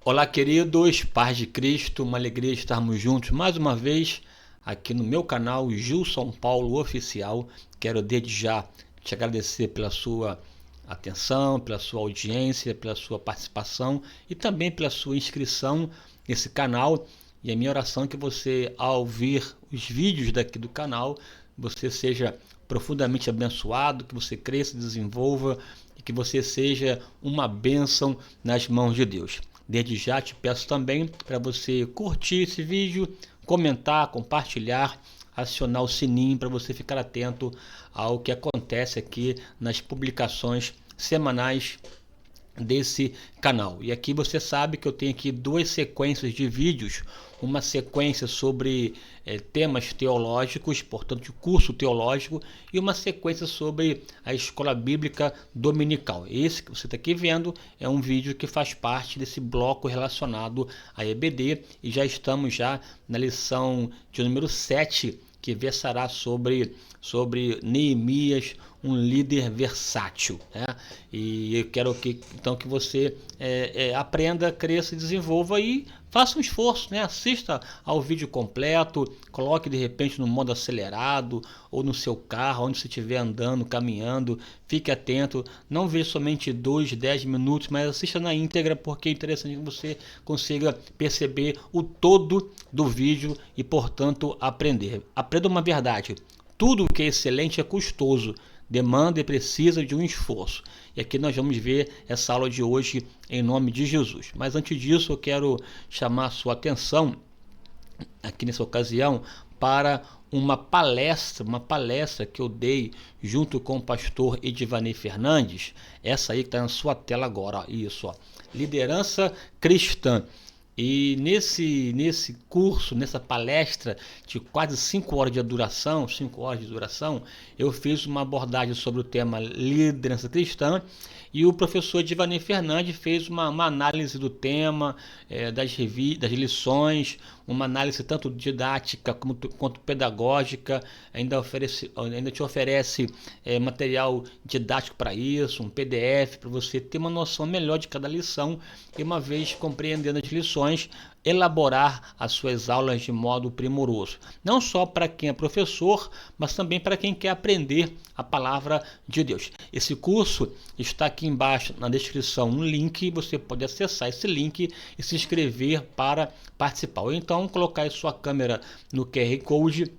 Olá, queridos, paz de Cristo, uma alegria estarmos juntos mais uma vez aqui no meu canal Gilson Paulo Oficial. Quero desde já te agradecer pela sua atenção, pela sua audiência, pela sua participação e também pela sua inscrição nesse canal. E a minha oração é que você, ao ver os vídeos daqui do canal, você seja profundamente abençoado, que você cresça, desenvolva e que você seja uma bênção nas mãos de Deus. Desde já te peço também para você curtir esse vídeo, comentar, compartilhar, acionar o sininho para você ficar atento ao que acontece aqui nas publicações semanais desse canal. E aqui você sabe que eu tenho aqui duas sequências de vídeos, uma sequência sobre temas teológicos, portanto de curso teológico, e uma sequência sobre a escola bíblica dominical. Esse que você está aqui vendo é um vídeo que faz parte desse bloco relacionado à EBD, e já estamos na lição de número 7, que versará sobre Neemias, um líder versátil, né? E eu quero então que você aprenda, cresça e desenvolva e faça um esforço, né? Assista ao vídeo completo, coloque de repente no modo acelerado ou no seu carro, onde você estiver andando, caminhando, fique atento, não veja somente 2, 10 minutos, mas assista na íntegra, porque é interessante que você consiga perceber o todo do vídeo e, portanto, aprender. Aprenda uma verdade: tudo que é excelente é custoso, demanda e precisa de um esforço. E aqui nós vamos ver essa aula de hoje em nome de Jesus. Mas antes disso, eu quero chamar a sua atenção, aqui nessa ocasião, para uma palestra que eu dei junto com o pastor Edivanei Fernandes. Essa aí que está na sua tela agora, ó, isso, ó, liderança cristã. E nesse curso, nessa palestra de quase 5 horas de duração, eu fiz uma abordagem sobre o tema liderança cristã, e o professor Edivanei Fernandes fez uma análise do tema, das lições, uma análise tanto didática quanto pedagógica. Ainda te oferece material didático para isso, um PDF para você ter uma noção melhor de cada lição, e uma vez compreendendo as lições, elaborar as suas aulas de modo primoroso, não só para quem é professor, mas também para quem quer aprender a palavra de Deus. Esse curso está aqui embaixo na descrição, um link, você pode acessar esse link e se inscrever para participar, ou então colocar a sua câmera no QR Code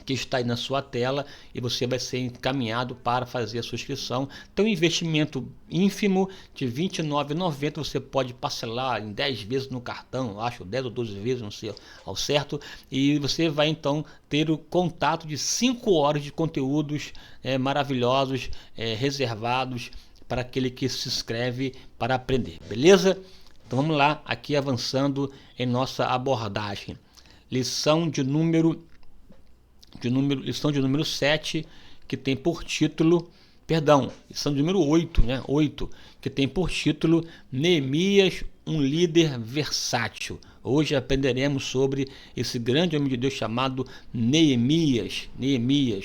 que está aí na sua tela, e você vai ser encaminhado para fazer a sua inscrição. Tem um investimento ínfimo de R$ 29,90, você pode parcelar em 10 vezes no cartão, acho 10 ou 12 vezes, não sei ao certo, e você vai então ter o contato de 5 horas de conteúdos maravilhosos, reservados para aquele que se inscreve para aprender, beleza? Então vamos lá, aqui avançando em nossa abordagem. Lição de número 7, que tem por título, lição de número 8, né? 8, que tem por título Neemias, um líder versátil. Hoje aprenderemos sobre esse grande homem de Deus chamado Neemias,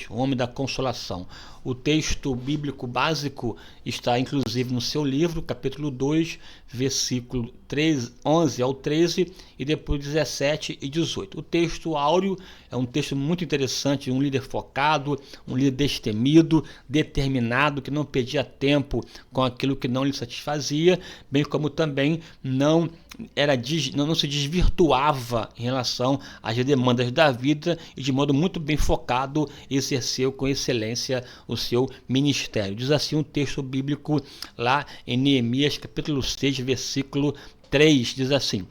o homem da consolação. O texto bíblico básico está inclusive no seu livro, capítulo 2, versículo 11 ao 13, e depois 17 e 18. O texto áureo é um texto muito interessante, um líder focado, um líder destemido, determinado, que não perdia tempo com aquilo que não lhe satisfazia, bem como também não se desvirtuava em relação às demandas da vida, e de modo muito bem focado exerceu com excelência o seu ministério. Diz assim um texto bíblico lá em Neemias capítulo 6, versículo 3, diz assim: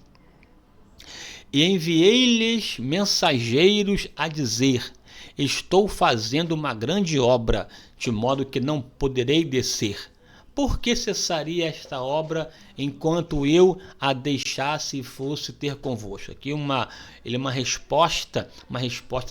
E enviei-lhes mensageiros a dizer: Estou fazendo uma grande obra, de modo que não poderei descer. Por que cessaria esta obra enquanto eu a deixasse e fosse ter convosco? Aqui ele é uma resposta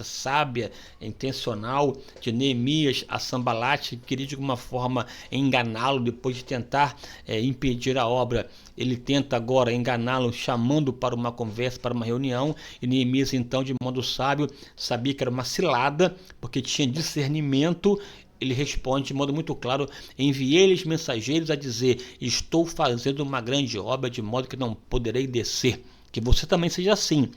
sábia, intencional de Neemias a Sanbalate, que queria de alguma forma enganá-lo depois de tentar impedir a obra. Ele tenta agora enganá-lo, chamando para uma conversa, para uma reunião, e Neemias então, de modo sábio, sabia que era uma cilada, porque tinha discernimento, ele responde de modo muito claro: enviei-lhes mensageiros a dizer, estou fazendo uma grande obra, de modo que não poderei descer. Que você também seja assim.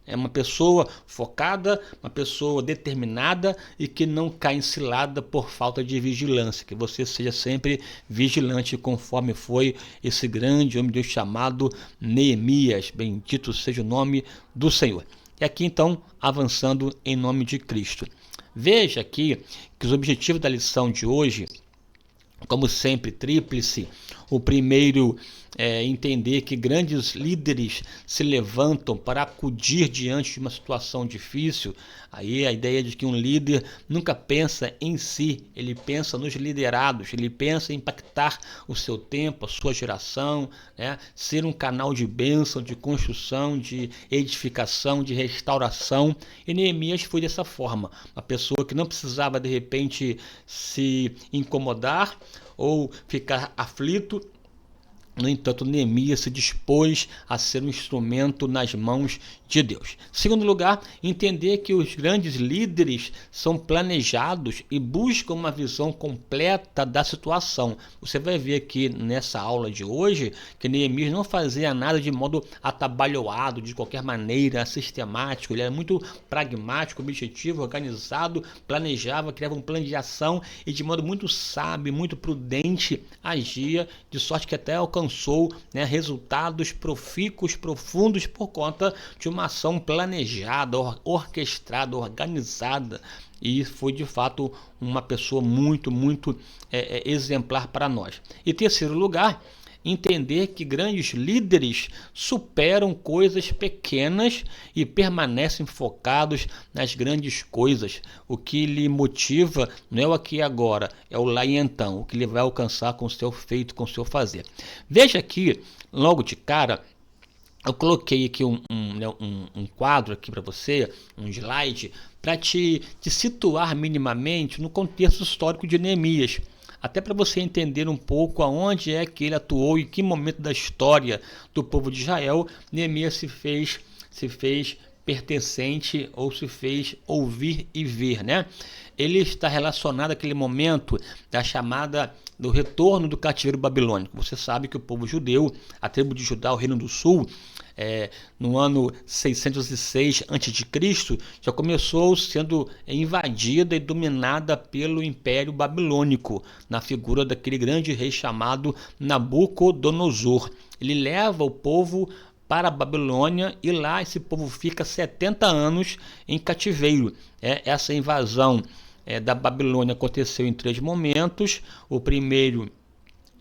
É uma pessoa focada, uma pessoa determinada e que não cai em cilada por falta de vigilância. Que você seja sempre vigilante, conforme foi esse grande homem de Deus chamado Neemias. Bendito seja o nome do Senhor. E aqui então, avançando em nome de Cristo. Veja aqui que os objetivos da lição de hoje, como sempre, tríplice. O primeiro é entender que grandes líderes se levantam para acudir diante de uma situação difícil. Aí a ideia de que um líder nunca pensa em si, ele pensa nos liderados, ele pensa em impactar o seu tempo, a sua geração, né? Ser um canal de bênção, de construção, de edificação, de restauração. E Neemias foi dessa forma, uma pessoa que não precisava de repente se incomodar ou ficar aflito. No entanto, Neemias se dispôs a ser um instrumento nas mãos de Deus. Segundo lugar, entender que os grandes líderes são planejados e buscam uma visão completa da situação. Você vai ver aqui nessa aula de hoje que Neemias não fazia nada de modo atabalhoado, de qualquer maneira, sistemático. Ele era muito pragmático, objetivo, organizado, planejava, criava um plano de ação e de modo muito sábio, muito prudente agia, de sorte que até alcançou resultados profícuos, profundos, por conta de uma ação planejada, orquestrada, organizada. E foi de fato uma pessoa muito exemplar para nós. E terceiro lugar, entender que grandes líderes superam coisas pequenas e permanecem focados nas grandes coisas. O que lhe motiva não é o aqui e agora, é o lá e então, o que ele vai alcançar com o seu feito, com o seu fazer. Veja aqui, logo de cara, eu coloquei aqui um quadro aqui para você, um slide, para te situar minimamente no contexto histórico de Neemias. Até para você entender um pouco aonde é que ele atuou e em que momento da história do povo de Israel Neemias se fez pertencente ou se fez ouvir e ver, né? Ele está relacionado àquele momento da chamada do retorno do cativeiro babilônico. Você sabe que o povo judeu, a tribo de Judá, o Reino do Sul, no ano 606 a.C., já começou sendo invadida e dominada pelo Império Babilônico, na figura daquele grande rei chamado Nabucodonosor. Ele leva o povo para a Babilônia e lá esse povo fica 70 anos em cativeiro. Essa invasão da Babilônia aconteceu em 3 momentos. O primeiro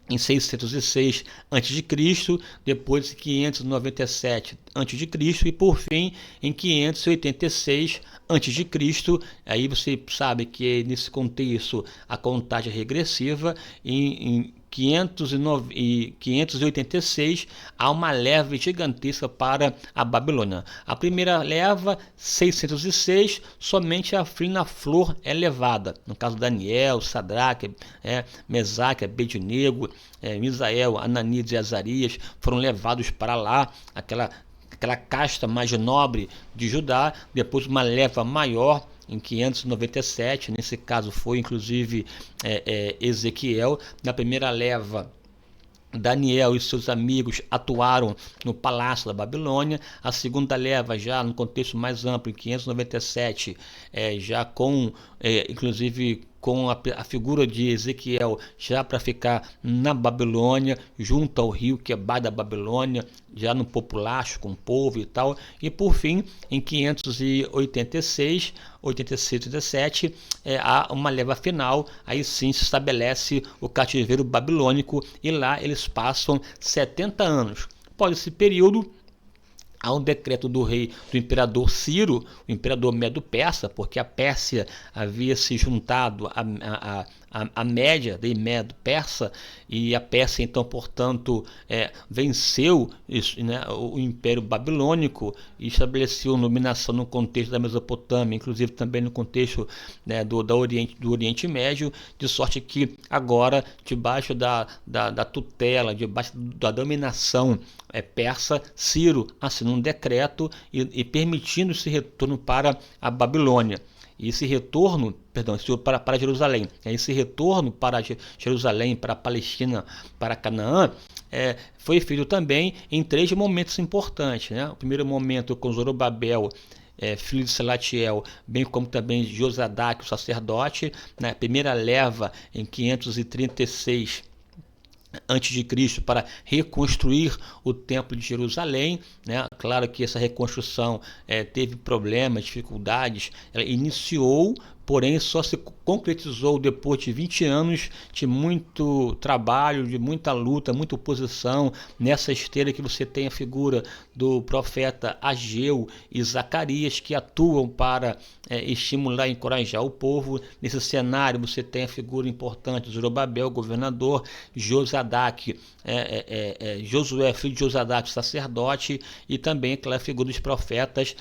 em 606 a.C., depois em 597 a.C. e por fim em 586 a.C. Aí você sabe que nesse contexto a contagem é regressiva. Em 586 há uma leva gigantesca para a Babilônia. A primeira leva, 606, somente a fina flor é levada. No caso Daniel, Sadraque, Mesaque, Abednego, Misael, Ananias e Azarias foram levados para lá, aquela casta mais nobre de Judá. Depois uma leva maior em 597, nesse caso foi inclusive Ezequiel. Na primeira leva, Daniel e seus amigos atuaram no palácio da Babilônia. A segunda leva, já no contexto mais amplo, em 597, já com, inclusive, com a figura de Ezequiel já para ficar na Babilônia, junto ao rio Quebar da Babilônia, já no populacho com o povo e tal. E por fim, em 586, 86 e 17, há uma leva final. Aí sim se estabelece o cativeiro babilônico e lá eles passam 70 anos. Após esse período, há um decreto do imperador Ciro, o imperador Medo-Persa, porque a Pérsia havia se juntado à Média, de Medo-Persa, e a Pérsia, então, portanto, venceu isso, né, o Império Babilônico e estabeleceu dominação no contexto da Mesopotâmia, inclusive também no contexto, né, do Oriente Médio, de sorte que agora, debaixo da tutela, debaixo da dominação persa, Ciro assinou um decreto e permitindo esse retorno para a Babilônia. E esse retorno, perdão, para Jerusalém, esse retorno para Jerusalém, para a Palestina, para Canaã, foi feito também em 3 momentos importantes, né? O primeiro momento com Zorobabel, filho de Salatiel, bem como também Josadaque, o sacerdote, na primeira leva em 536 antes de Cristo, para reconstruir o templo de Jerusalém, né? Claro que essa reconstrução teve problemas, dificuldades, ela iniciou, porém só se concretizou depois de 20 anos de muito trabalho, de muita luta, muita oposição. Nessa esteira que você tem a figura do profeta Ageu e Zacarias, que atuam para estimular e encorajar o povo. Nesse cenário você tem a figura importante de Zorobabel, governador, Josadaque, Josué, filho de Josadaque, sacerdote, e também aquela figura dos profetas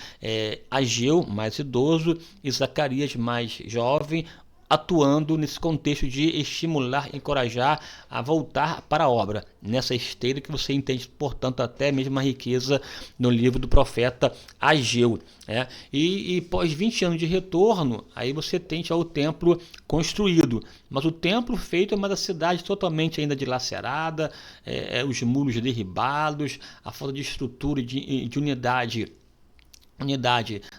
Ageu, mais idoso, e Zacarias, mais jovem, atuando nesse contexto de estimular, encorajar a voltar para a obra, nessa esteira que você entende, portanto, até mesmo a riqueza no livro do profeta Ageu. E pós 20 anos de retorno, aí você tem já o templo construído, mas o templo feito é uma cidade totalmente ainda dilacerada, os muros derribados, a falta de estrutura e de unidade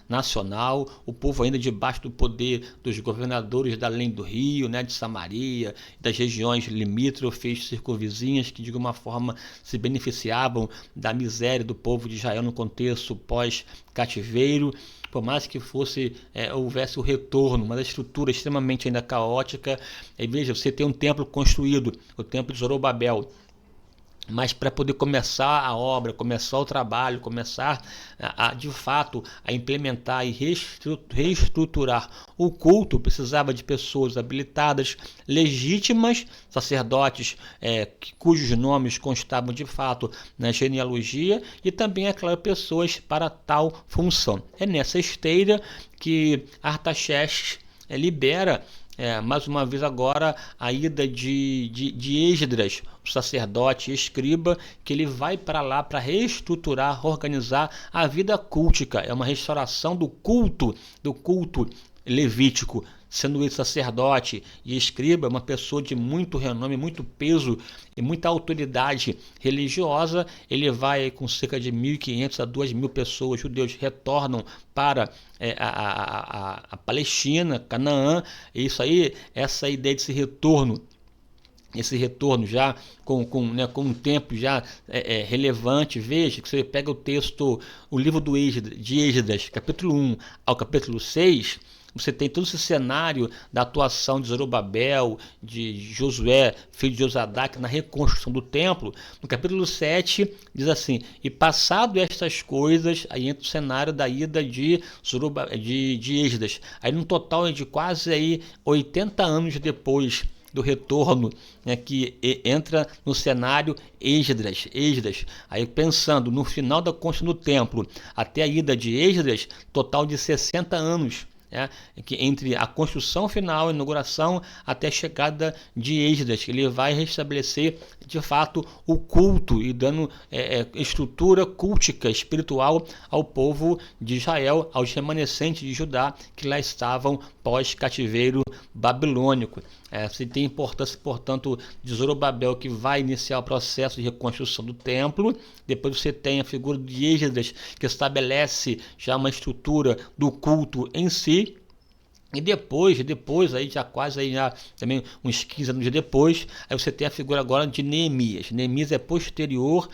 nacional, o povo ainda debaixo do poder dos governadores da além do rio, né, de Samaria, das regiões limítrofes, circunvizinhas, que de alguma forma se beneficiavam da miséria do povo de Israel no contexto pós-cativeiro. Por mais que houvesse o retorno, mas a estrutura extremamente ainda caótica. E veja, você tem um templo construído, o templo de Zorobabel, mas para poder começar a obra, começar o trabalho, começar de fato a implementar e reestruturar o culto, precisava de pessoas habilitadas, legítimas, sacerdotes cujos nomes constavam de fato na genealogia, e também, é claro, pessoas para tal função. É nessa esteira que Artaxerxes libera mais uma vez agora a ida de Esdras, o sacerdote e escriba, que ele vai para lá para reestruturar, organizar a vida cultica. É uma restauração do culto levítico, sendo ele sacerdote e escriba, uma pessoa de muito renome, muito peso e muita autoridade religiosa. Ele vai com cerca de 1.500 a 2.000 pessoas, judeus, retornam para a Palestina, Canaã. E isso aí, essa ideia desse retorno, já com um tempo já relevante. Veja que você pega o texto, o livro de Esdras, capítulo 1 ao capítulo 6, você tem todo esse cenário da atuação de Zorobabel, de Josué, filho de Josadaque, na reconstrução do templo. No capítulo 7, diz assim: e passado estas coisas, aí entra o cenário da ida de Esdras. Aí no total de quase 80 anos depois do retorno, que entra no cenário Esdras. Aí pensando no final da construção do templo até a ida de Esdras, total de 60 anos. Que entre a construção final, a inauguração, até a chegada de Esdras, ele vai restabelecer de fato o culto e dando estrutura cultica, espiritual ao povo de Israel, aos remanescentes de Judá que lá estavam pós-cativeiro babilônico. Se tem importância, portanto, de Zorobabel, que vai iniciar o processo de reconstrução do templo. Depois você tem a figura de Esdras, que estabelece já uma estrutura do culto em si. E depois aí já quase já também uns 15 anos depois, aí você tem a figura agora de Neemias. Neemias é posterior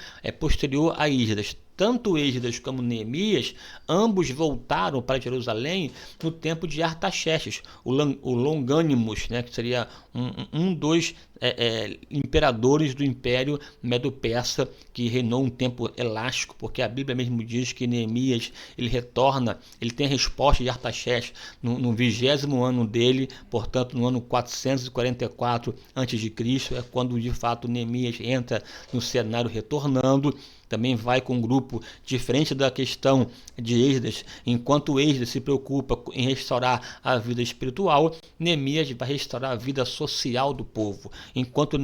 a Esdras. Tanto Esdras como Neemias, ambos voltaram para Jerusalém no tempo de Artaxerxes, o longânimos, que seria dos imperadores do Império Medo-Persa, que reinou um tempo elástico, porque a Bíblia mesmo diz que Neemias ele retorna, ele tem a resposta de Artaxerxes no 20º ano dele, portanto no ano 444 a.C., é quando de fato Neemias entra no cenário retornando. Também vai com um grupo diferente da questão de Esdras. Enquanto Esdras se preocupa em restaurar a vida espiritual, Neemias vai restaurar a vida social do povo. Enquanto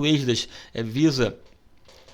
Esdras visa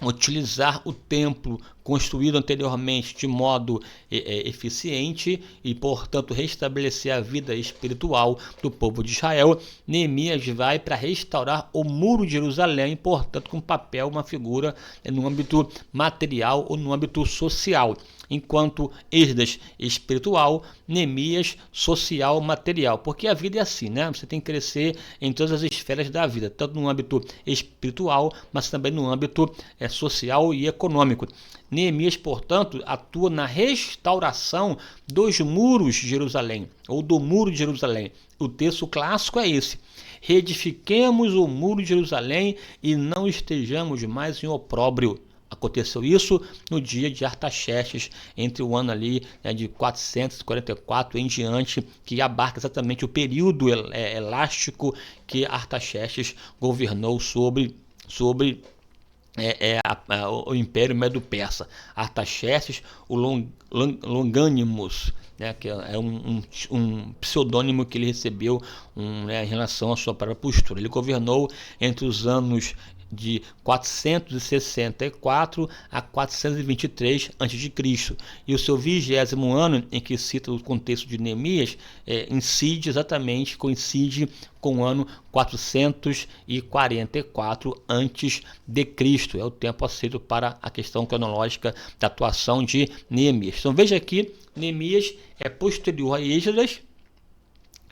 utilizar o templo construído anteriormente de modo eficiente e, portanto, restabelecer a vida espiritual do povo de Israel, Neemias vai para restaurar o muro de Jerusalém, portanto, com papel, uma figura no âmbito material ou no âmbito social. Enquanto Esdras espiritual, Neemias social, material. Porque a vida é assim, né? Você tem que crescer em todas as esferas da vida, tanto no âmbito espiritual, mas também no âmbito social e econômico. Neemias, portanto, atua na restauração dos muros de Jerusalém, ou do muro de Jerusalém. O texto clássico é esse: reedifiquemos o muro de Jerusalém e não estejamos mais em opróbrio. Aconteceu isso no dia de Artaxerxes, entre o ano ali de 444 em diante, que abarca exatamente o período elástico que Artaxerxes governou sobre o Império Medo-Persa. Artaxerxes, o Longânimos, né, que é um pseudônimo que ele recebeu em relação à sua própria postura. Ele governou entre os anos de 464 a 423 a.C. E o seu 20º ano, em que cita o contexto de Neemias, coincide com o ano 444 a.C. É o tempo aceito para a questão cronológica da atuação de Neemias. Então veja aqui, Neemias é posterior a Esdras.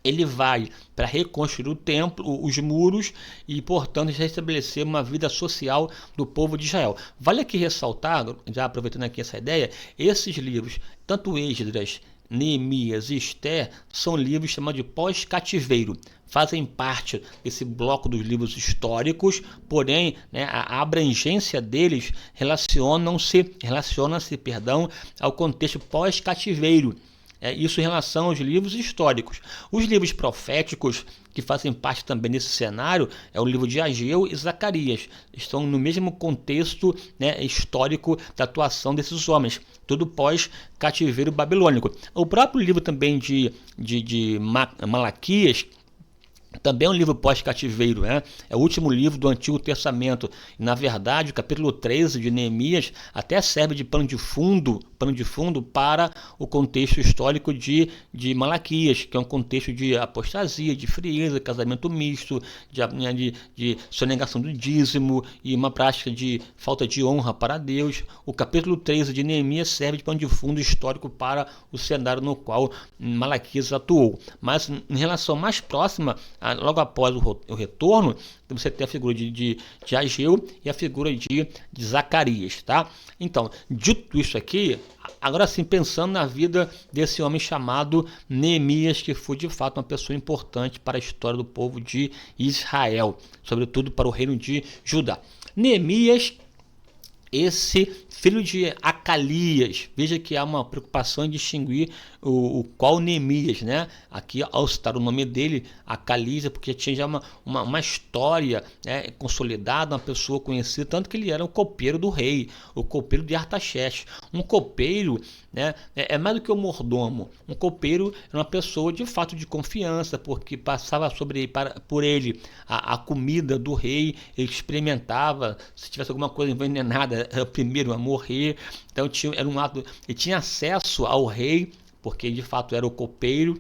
Ele vai para reconstruir o templo, os muros e, portanto, restabelecer uma vida social do povo de Israel. Vale aqui ressaltar, já aproveitando aqui essa ideia, esses livros, tanto Esdras, Neemias e Esther, são livros chamados de pós-cativeiro. Fazem parte desse bloco dos livros históricos, porém, a abrangência deles relaciona-se, ao contexto pós-cativeiro. Isso em relação aos livros históricos. Os livros proféticos, que fazem parte também desse cenário, é o livro de Ageu e Zacarias. Estão no mesmo contexto histórico da atuação desses homens, tudo pós-cativeiro babilônico. O próprio livro também de Malaquias, também é um livro pós-cativeiro, né? É o último livro do Antigo Testamento. E, na verdade, o capítulo 13 de Neemias até serve de pano de fundo para o contexto histórico de Malaquias, que é um contexto de apostasia, de frieza, casamento misto, de sonegação do dízimo e uma prática de falta de honra para Deus. O capítulo 13 de Neemias serve de pano de fundo histórico para o cenário no qual Malaquias atuou. Mas, em relação mais próxima, logo após o retorno, você tem a figura de Ageu e a figura de Zacarias, tá? Então, dito isso aqui, agora sim, pensando na vida desse homem chamado Neemias, que foi de fato uma pessoa importante para a história do povo de Israel, sobretudo para o reino de Judá. Neemias, esse filho de Acalias, veja que há uma preocupação em distinguir o qual Neemias, né? Aqui, ao citar o nome dele, Acalias, porque tinha já uma história consolidada, uma pessoa conhecida, tanto que ele era o copeiro do rei, o copeiro de Artaxerxes. Um copeiro, é mais do que um mordomo. Um copeiro era uma pessoa de fato de confiança, porque passava por ele a comida do rei, ele experimentava, se tivesse alguma coisa envenenada, era o primeiro a morrer. Então ele tinha acesso ao rei, porque de fato era o copeiro.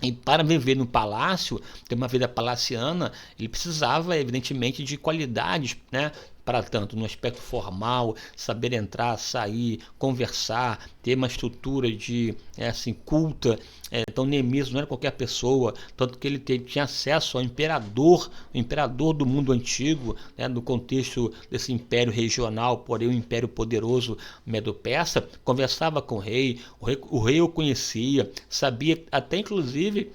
E para viver no palácio, ter uma vida palaciana, ele precisava, evidentemente, de qualidades, para tanto no aspecto formal, saber entrar, sair, conversar, ter uma estrutura culta. Então Neemias não era qualquer pessoa, tanto que ele tinha acesso ao imperador, o imperador do mundo antigo, no contexto desse império regional, porém um império poderoso medo-persa. Conversava com o rei o conhecia, sabia até inclusive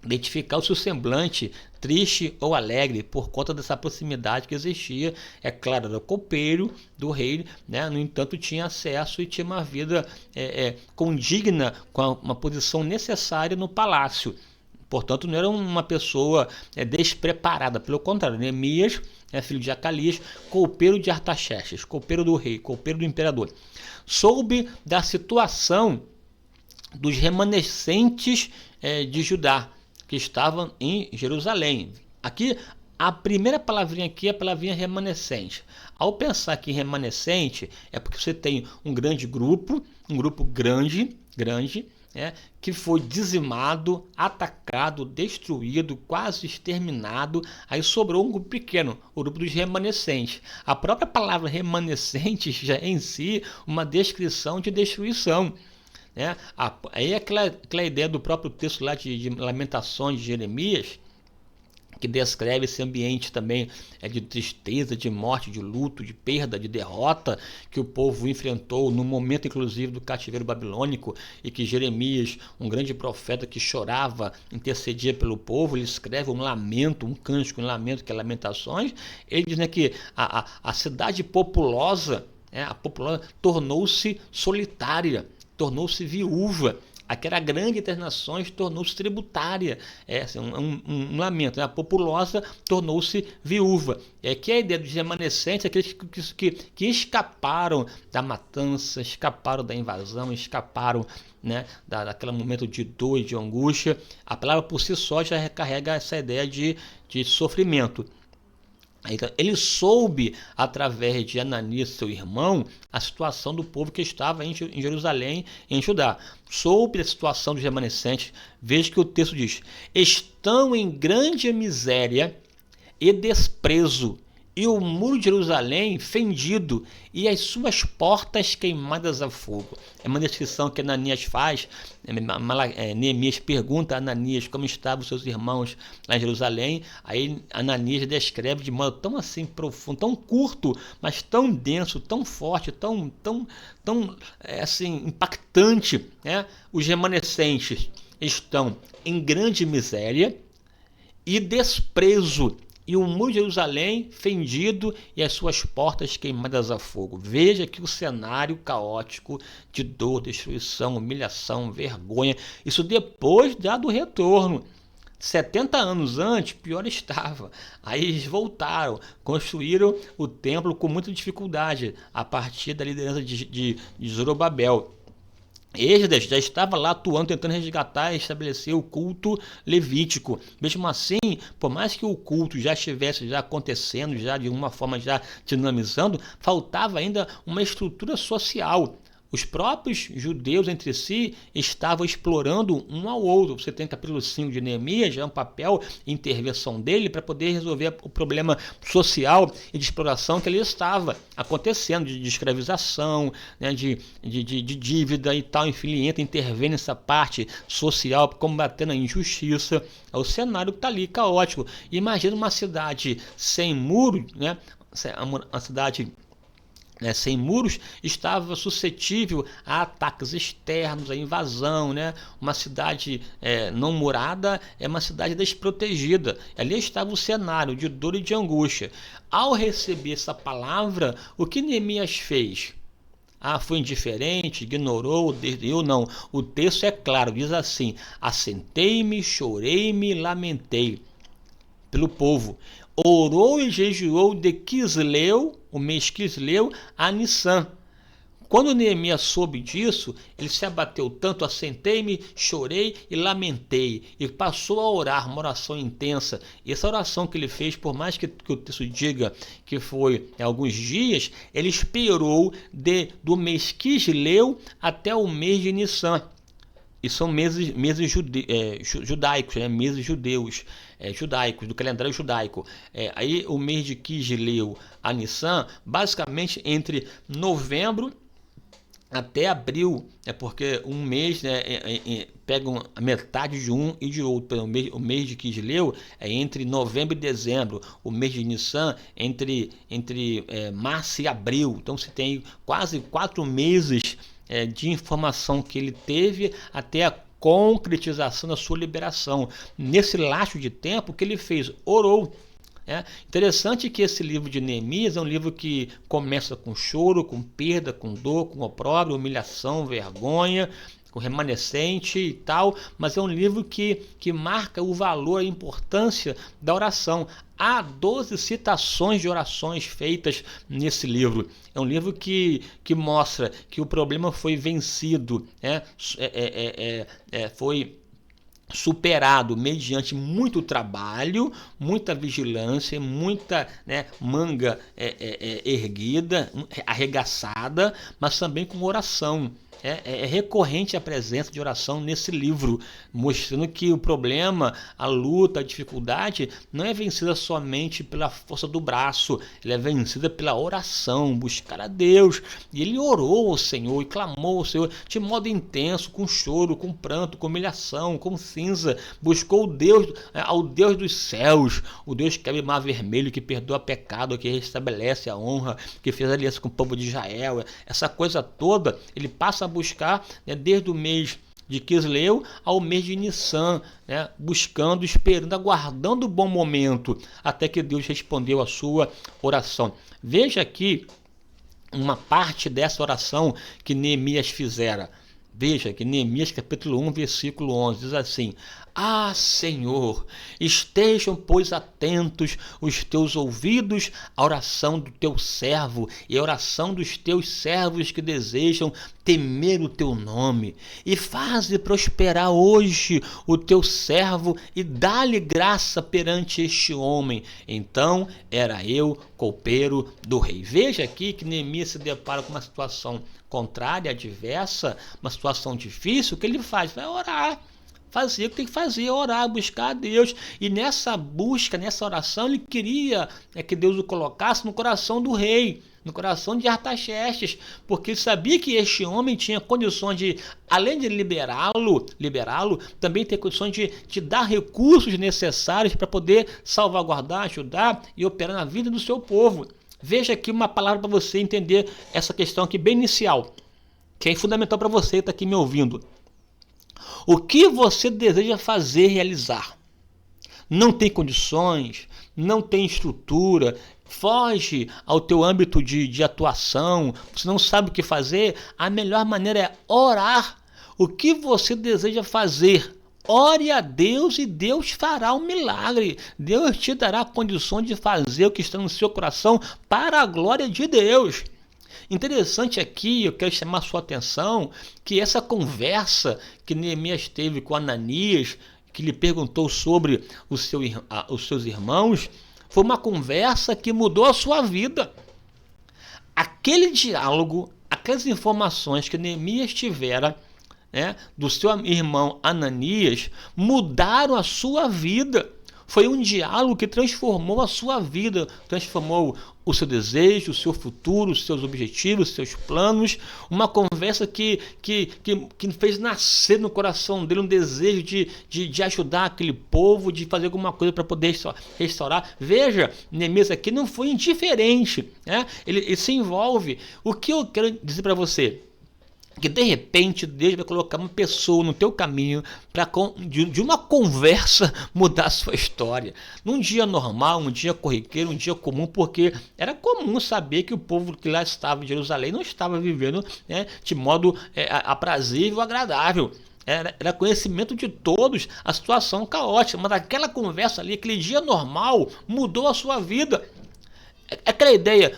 identificar o seu semblante triste ou alegre por conta dessa proximidade que existia. É claro, era o copeiro do rei, no entanto tinha acesso e tinha uma vida condigna, com uma posição necessária no palácio. Portanto, não era uma pessoa despreparada, pelo contrário. Neemias filho de Acalias, copeiro de Artaxerxes, copeiro do rei, copeiro do imperador. Soube da situação dos remanescentes de Judá, que estavam em Jerusalém. Aqui, a primeira palavrinha aqui é a palavrinha remanescente. Ao pensar que remanescente é porque você tem um grupo grande, que foi dizimado, atacado, destruído, quase exterminado. Aí sobrou um grupo pequeno, o grupo dos remanescentes. A própria palavra remanescentes já é em si uma descrição de destruição. Aí aquela ideia do próprio texto lá de Lamentações de Jeremias, que descreve esse ambiente também de tristeza, de morte, de luto, de perda, de derrota que o povo enfrentou no momento inclusive do cativeiro babilônico, e que Jeremias, um grande profeta que chorava, intercedia pelo povo, ele escreve um lamento, um cântico, um lamento, que é Lamentações. Ele diz que a cidade populosa, a populosa tornou-se solitária, tornou-se viúva. Aquela grande das nações tornou-se tributária, um lamento. A populosa tornou-se viúva. Que a ideia dos remanescentes é aqueles que escaparam da matança, escaparam da invasão, escaparam daquele momento de dor e de angústia. A palavra por si só já recarrega essa ideia de sofrimento. Então, ele soube, através de Ananias, seu irmão, a situação do povo que estava em Jerusalém, em Judá. Soube a situação dos remanescentes. Veja que o texto diz: estão em grande miséria e desprezo, e o muro de Jerusalém fendido, e as suas portas queimadas a fogo. É uma descrição que Ananias faz. Neemias pergunta a Ananias como estavam os seus irmãos lá em Jerusalém. Aí Ananias descreve de modo tão assim profundo, tão curto, mas tão denso, tão forte, tão assim impactante. Os remanescentes estão em grande miséria e desprezo, e o muro de Jerusalém fendido, e as suas portas queimadas a fogo. Veja que o cenário caótico de dor, destruição, humilhação, vergonha, isso depois do retorno. 70 anos antes, pior estava. Aí eles voltaram, construíram o templo com muita dificuldade, a partir da liderança de Zorobabel. Esdras já estava lá atuando, tentando resgatar e estabelecer o culto levítico. Mesmo assim, por mais que o culto já estivesse acontecendo, já de uma forma já dinamizando, faltava ainda uma estrutura social. Os próprios judeus entre si estavam explorando um ao outro. Você tem o capítulo 5 de Neemias, já é um papel e intervenção dele para poder resolver o problema social e de exploração que ali estava acontecendo, de escravização, de dívida e tal. Enfim, ele entra, intervém nessa parte social, combatendo a injustiça. É o cenário que está ali, caótico. Imagina uma cidade sem muro, uma cidade sem muros, estava suscetível a ataques externos, a invasão. Uma cidade não murada é uma cidade desprotegida. Ali estava o cenário de dor e de angústia. Ao receber essa palavra, o que Neemias fez? Foi indiferente, ignorou, eu não. O texto é claro, diz assim: assentei-me, chorei-me, lamentei pelo povo. Orou e jejuou de Quisleu, o mês Quisleu, a Nissan. Quando Neemias soube disso, ele se abateu tanto: assentei-me, chorei e lamentei. E passou a orar, uma oração intensa. E essa oração que ele fez, por mais que o texto diga que foi alguns dias, ele esperou do mês Quisleu até o mês de Nissan. E são meses judaicos, meses judeus, judaicos, do calendário judaico. Aí o mês de Quisleu a Nissan, basicamente entre novembro até abril, porque um mês pega a metade de um e de outro. O mês de Quisleu é entre novembro e dezembro, o mês de Nissan entre março e abril. Então se tem quase 4 meses de informação que ele teve até a concretização da sua liberação. Nesse laço de tempo, o que ele fez? Orou. Interessante que esse livro de Neemias é um livro que começa com choro, com perda, com dor, com opróbrio, humilhação, vergonha, com remanescente e tal, mas é um livro que marca o valor, a importância da oração. Há 12 citações de orações feitas nesse livro. É um livro que mostra que o problema foi vencido, foi superado mediante muito trabalho, muita vigilância, muita, manga erguida, arregaçada, mas também com oração. É recorrente a presença de oração nesse livro, mostrando que o problema, a luta, a dificuldade não é vencida somente pela força do braço, ela é vencida pela oração, buscar a Deus. E ele orou ao Senhor e clamou ao Senhor de modo intenso, com choro, com pranto, com humilhação, com cinza. Buscou ao Deus dos céus, o Deus que abre o mar vermelho, que perdoa pecado, que restabelece a honra, que fez aliança com o povo de Israel. Essa coisa toda, ele passa a buscar, desde o mês de Quisleu ao mês de Nissan, buscando, esperando, aguardando o bom momento, até que Deus respondeu a sua oração. Veja aqui uma parte dessa oração que Neemias fizera. Veja que Neemias capítulo 1, versículo 11, diz assim: Ah, Senhor, estejam, pois, atentos os teus ouvidos à oração do teu servo e à oração dos teus servos que desejam temer o teu nome, e faze prosperar hoje o teu servo e dá-lhe graça perante este homem. Então era eu copeiro do rei. Veja aqui que Neemias se depara com uma situação contrária, adversa, uma situação difícil. O que ele faz? Vai orar. Fazer o que tem que fazer, orar, buscar a Deus. E nessa busca, nessa oração, ele queria que Deus o colocasse no coração do rei, no coração de Artaxerxes, porque ele sabia que este homem tinha condições de, além de liberá-lo, também ter condições de dar recursos necessários para poder salvaguardar, ajudar e operar na vida do seu povo. Veja aqui uma palavra para você entender essa questão aqui bem inicial, que é fundamental para você que está aqui me ouvindo. O que você deseja fazer, realizar? Não tem condições, não tem estrutura, foge ao teu âmbito de atuação, você não sabe o que fazer? A melhor maneira é orar. O que você deseja fazer? Ore a Deus e Deus fará um milagre. Deus te dará condições de fazer o que está no seu coração para a glória de Deus. Interessante aqui, eu quero chamar a sua atenção, que essa conversa que Neemias teve com Ananias, que lhe perguntou sobre os seus irmãos, foi uma conversa que mudou a sua vida. Aquele diálogo, aquelas informações que Neemias tivera, do seu irmão Ananias, mudaram a sua vida. Foi um diálogo que transformou a sua vida, transformou o seu desejo, o seu futuro, os seus objetivos, os seus planos. Uma conversa que fez nascer no coração dele um desejo de ajudar aquele povo, de fazer alguma coisa para poder restaurar. Veja, Neemias aqui não foi indiferente, ele se envolve. O que eu quero dizer para você? Que de repente Deus vai colocar uma pessoa no teu caminho para de uma conversa mudar a sua história. Num dia normal, um dia corriqueiro, um dia comum, porque era comum saber que o povo que lá estava em Jerusalém não estava vivendo de modo aprazível, agradável. Era conhecimento de todos a situação caótica, mas aquela conversa ali, aquele dia normal, mudou a sua vida. Aquela ideia,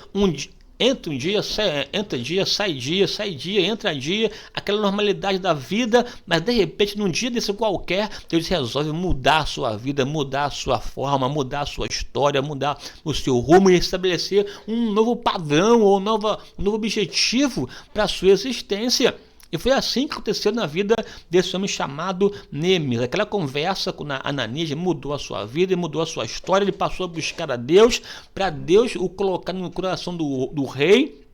entra um dia, sai dia, entra dia, aquela normalidade da vida, mas de repente, num dia desse qualquer, Deus resolve mudar a sua vida, mudar a sua forma, mudar a sua história, mudar o seu rumo e estabelecer um novo padrão ou um novo objetivo para a sua existência. E foi assim que aconteceu na vida desse homem chamado Neemias. Aquela conversa com Ananias mudou a sua vida e mudou a sua história. Ele passou a buscar a Deus, para Deus o colocar no coração do rei,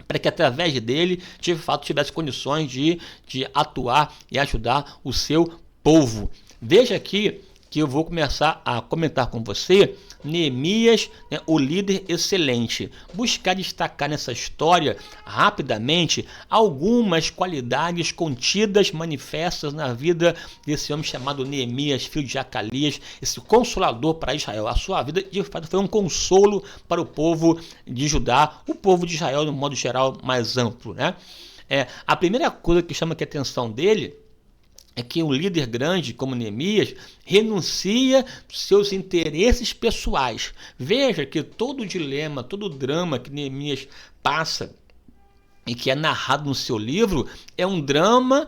para que através dele, de fato, tivesse condições de atuar e ajudar o seu povo. Veja aqui que eu vou começar a comentar com você Neemias, o líder excelente. Buscar destacar nessa história, rapidamente, algumas qualidades contidas, manifestas na vida desse homem chamado Neemias, filho de Acalias, esse consolador para Israel. A sua vida, de fato, foi um consolo para o povo de Judá, o povo de Israel, no modo geral, mais amplo. A primeira coisa que chama a atenção dele é que um líder grande como Neemias renuncia seus interesses pessoais. Veja que todo o dilema, todo o drama que Neemias passa, e que é narrado no seu livro, é um drama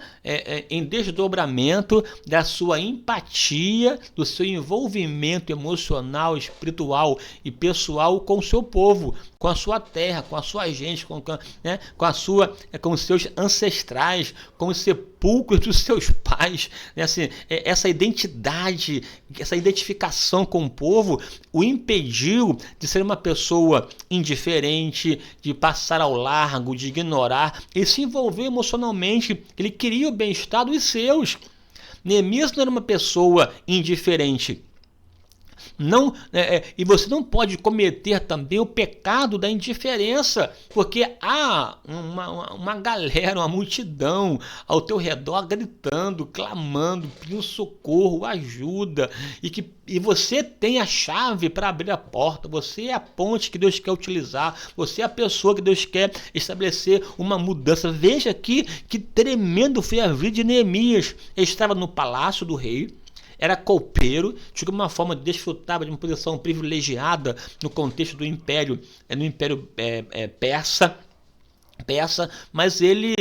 em desdobramento da sua empatia, do seu envolvimento emocional, espiritual e pessoal com o seu povo, com a sua terra, com a sua gente, com os seus ancestrais, com os sepulcros dos seus pais, né? Assim, essa identidade, essa identificação com o povo o impediu de ser uma pessoa indiferente, de passar ao largo, de ignorar. Ele se envolveu emocionalmente, ele queria o bem-estar dos seus. Neemias não era uma pessoa indiferente. Não, e você não pode cometer também o pecado da indiferença, porque há uma galera, uma multidão ao teu redor gritando, clamando, pedindo socorro, ajuda, e você tem a chave para abrir a porta, você é a ponte que Deus quer utilizar, você é a pessoa que Deus quer estabelecer uma mudança. Veja aqui que tremendo foi a vida de Neemias. Ele estava no palácio do rei, era copeiro, de uma forma desfrutava de uma posição privilegiada no contexto do império, no império persa, mas ele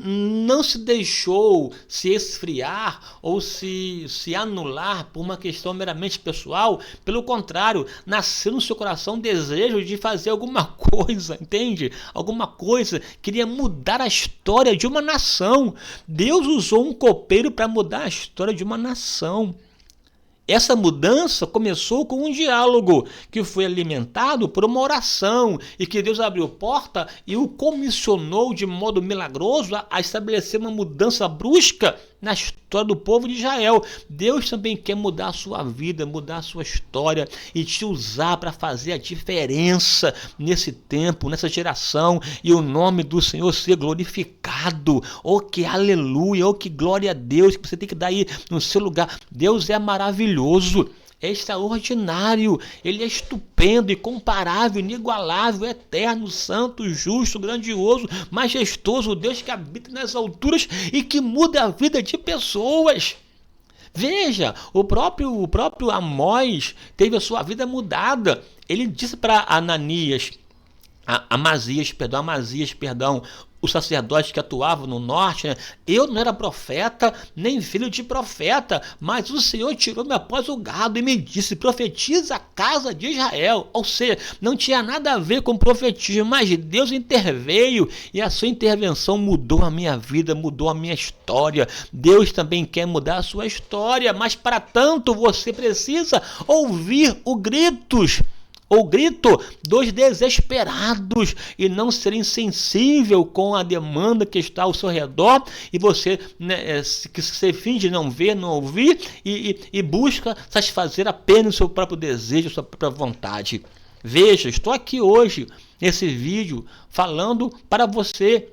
não se deixou se esfriar ou se anular por uma questão meramente pessoal. Pelo contrário, nasceu no seu coração um desejo de fazer alguma coisa, entende? Alguma coisa, queria mudar a história de uma nação. Deus usou um copeiro para mudar a história de uma nação. Essa mudança começou com um diálogo que foi alimentado por uma oração e que Deus abriu porta e o comissionou de modo milagroso a estabelecer uma mudança brusca na história do povo de Israel. Deus também quer mudar a sua vida, mudar a sua história e te usar para fazer a diferença nesse tempo, nessa geração, e o nome do Senhor ser glorificado. Oh, que aleluia, oh, que glória a Deus, que você tem que dar aí no seu lugar. Deus é maravilhoso, é extraordinário, ele é estupendo, incomparável, inigualável, eterno, santo, justo, grandioso, majestoso, Deus que habita nas alturas e que muda a vida de pessoas. Veja, o próprio Amós teve a sua vida mudada. Ele disse para Amazias, o sacerdote que atuava no norte, né? Eu não era profeta, nem filho de profeta, mas o Senhor tirou-me após o gado e me disse, profetiza a casa de Israel. Ou seja, não tinha nada a ver com profetismo, mas Deus interveio e a sua intervenção mudou a minha vida, mudou a minha história. Deus também quer mudar a sua história, mas para tanto você precisa ouvir o grito dos desesperados e não ser insensível com a demanda que está ao seu redor, e você, que você finge não ver, não ouvir, e busca satisfazer apenas o seu próprio desejo, a sua própria vontade. Veja, estou aqui hoje nesse vídeo falando para você.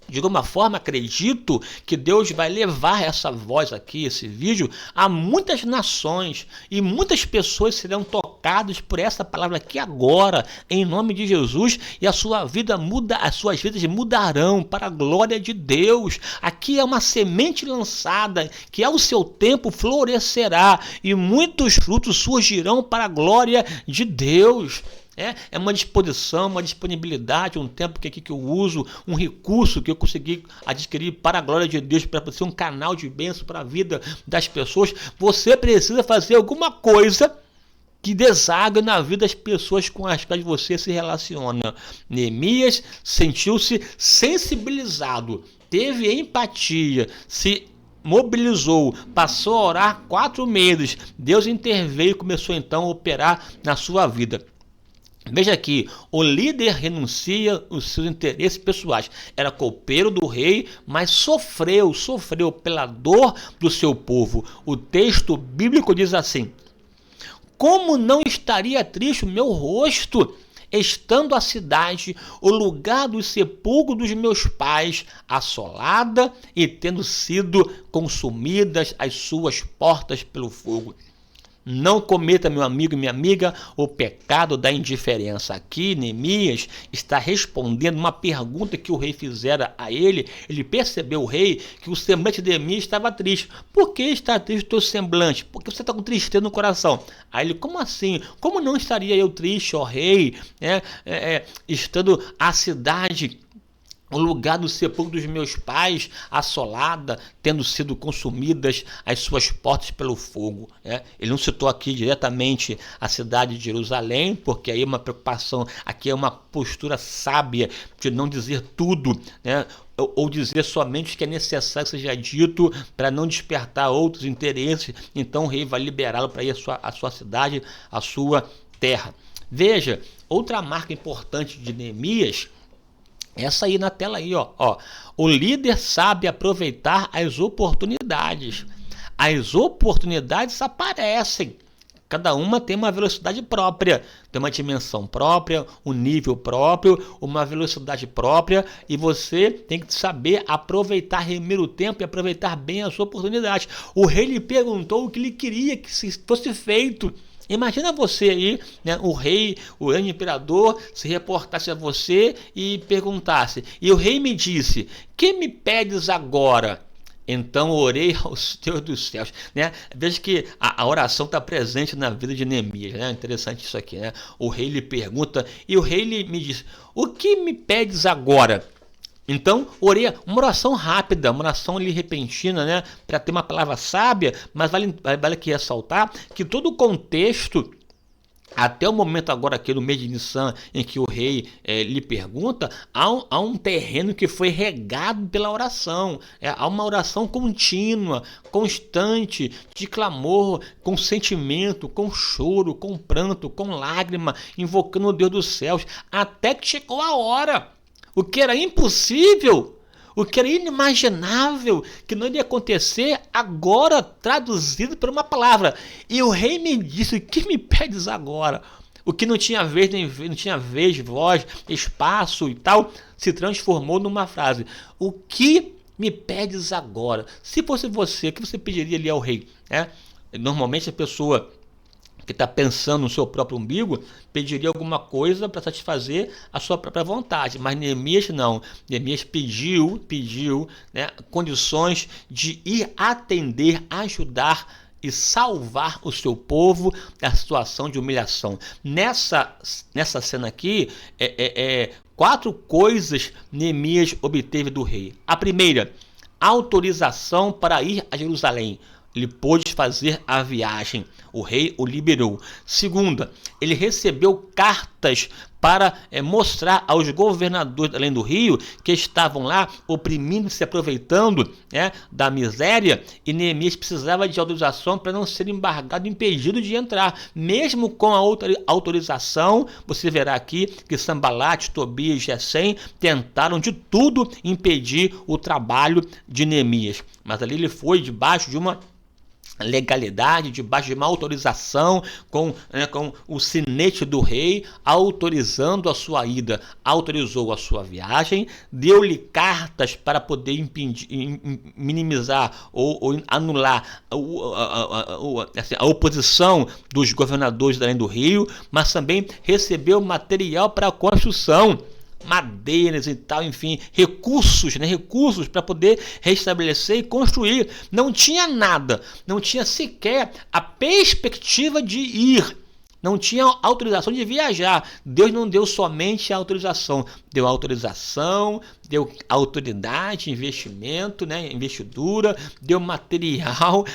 De alguma forma, acredito que Deus vai levar essa voz aqui, esse vídeo, a muitas nações, e muitas pessoas serão tocadas por essa palavra aqui agora, em nome de Jesus, e a sua vida as suas vidas mudarão para a glória de Deus. Aqui é uma semente lançada que ao seu tempo florescerá e muitos frutos surgirão para a glória de Deus. É uma disposição, uma disponibilidade, um tempo que eu uso, um recurso que eu consegui adquirir para a glória de Deus, para ser um canal de bênção para a vida das pessoas. Você precisa fazer alguma coisa que desague na vida das pessoas com as quais você se relaciona. Neemias sentiu-se sensibilizado, teve empatia, se mobilizou, passou a orar 4 meses. Deus interveio e começou então a operar na sua vida. Veja aqui, o líder renuncia os seus interesses pessoais. Era copeiro do rei, mas sofreu pela dor do seu povo. O texto bíblico diz assim: como não estaria triste o meu rosto, estando a cidade, o lugar do sepulcro dos meus pais, assolada e tendo sido consumidas as suas portas pelo fogo. Não cometa, meu amigo e minha amiga, o pecado da indiferença. Aqui, Neemias está respondendo uma pergunta que o rei fizera a ele. Ele percebeu, o rei, que o semblante de Neemias estava triste. Por que está triste o teu semblante? Porque você está com tristeza no coração. Aí ele, como assim? Como não estaria eu triste, ó rei? Estando a cidade o lugar do sepulcro dos meus pais assolada, tendo sido consumidas as suas portas pelo fogo. Ele não citou aqui diretamente a cidade de Jerusalém, porque aí é uma preocupação, aqui é uma postura sábia de não dizer tudo, ou dizer somente o que é necessário que seja dito para não despertar outros interesses. Então o rei vai liberá-lo para ir à sua cidade, à sua terra. Veja, outra marca importante de Neemias, essa aí na tela aí, ó. O líder sabe aproveitar as oportunidades. As oportunidades aparecem. Cada uma tem uma velocidade própria, tem uma dimensão própria, um nível próprio, uma velocidade própria, e você tem que saber aproveitar, remir o tempo e aproveitar bem as oportunidades. O rei lhe perguntou o que ele queria que fosse feito. Imagina você aí, o rei, o grande imperador, se reportasse a você e perguntasse: e o rei me disse, que me pedes agora? Então orei ao Deus dos céus. Veja que a oração está presente na vida de Neemias. Interessante isso aqui. O rei lhe pergunta e o rei me diz: o que me pedes agora? Então, orei, uma oração rápida, uma oração ali repentina, para ter uma palavra sábia, mas vale aqui ressaltar que todo o contexto, até o momento agora aqui no mês de Nissan, em que o rei lhe pergunta, há um terreno que foi regado pela oração. Há uma oração contínua, constante, de clamor, com sentimento, com choro, com pranto, com lágrima, invocando o Deus dos céus, até que chegou a hora. O que era impossível, o que era inimaginável, que não ia acontecer, agora traduzido por uma palavra. E o rei me disse: o que me pedes agora? O que não tinha vez, não tinha vez, voz, espaço e tal, se transformou numa frase: o que me pedes agora? Se fosse você, o que você pediria ali ao rei? Normalmente a pessoa que está pensando no seu próprio umbigo, pediria alguma coisa para satisfazer a sua própria vontade. Mas Neemias não. Neemias pediu condições de ir atender, ajudar e salvar o seu povo da situação de humilhação. Nessa cena aqui, 4 coisas Neemias obteve do rei. A primeira, autorização para ir a Jerusalém. Ele pôde fazer a viagem. O rei o liberou. Segunda, ele recebeu cartas para mostrar aos governadores além do rio que estavam lá oprimindo, se aproveitando da miséria, e Neemias precisava de autorização para não ser embargado, impedido de entrar. Mesmo com a outra autorização, você verá aqui que Sanbalate, Tobias e Gesem tentaram de tudo impedir o trabalho de Neemias. Mas ali ele foi debaixo de uma legalidade, debaixo de uma autorização, com o sinete do rei, autorizando a sua ida, autorizou a sua viagem, deu-lhe cartas para poder minimizar ou anular a oposição dos governadores além do rio, mas também recebeu material para a construção, madeiras e tal, enfim, recursos para poder restabelecer e construir. Não tinha nada, não tinha sequer a perspectiva de ir, não tinha autorização de viajar. Deus não deu somente a autorização, deu autorização, deu autoridade, investimento, investidura, deu material,